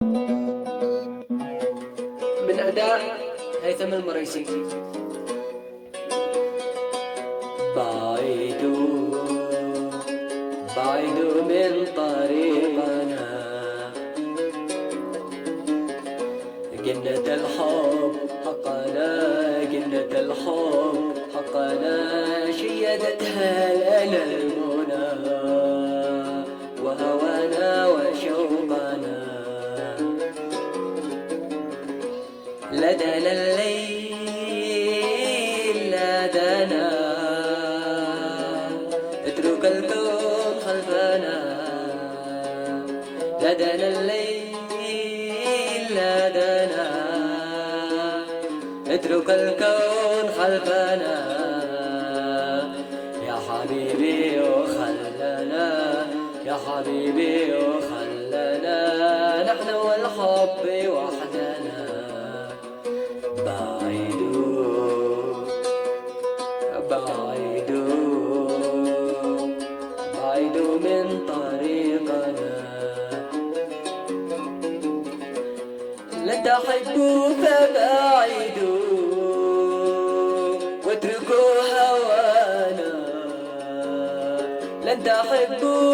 من أداء هيثم المريسي. بعيدوا بعيدوا من طريقنا، جنة الحب حقنا، جنة الحب حقنا، شيدتها لنا المنى وهوانا وشوقنا. لدنا الليل لدنا، اترك الكون خلفنا. لدنا الليل لدنا، اترك الكون خلفنا. يا حبيبي وخلنا، يا حبيبي وخلنا، نحن والحب وحدنا. بعيدوا بعيدوا بعيدوا من طريقنا. لن تحبوا فبعيدوا واتركوا هوانا. لن تحبوا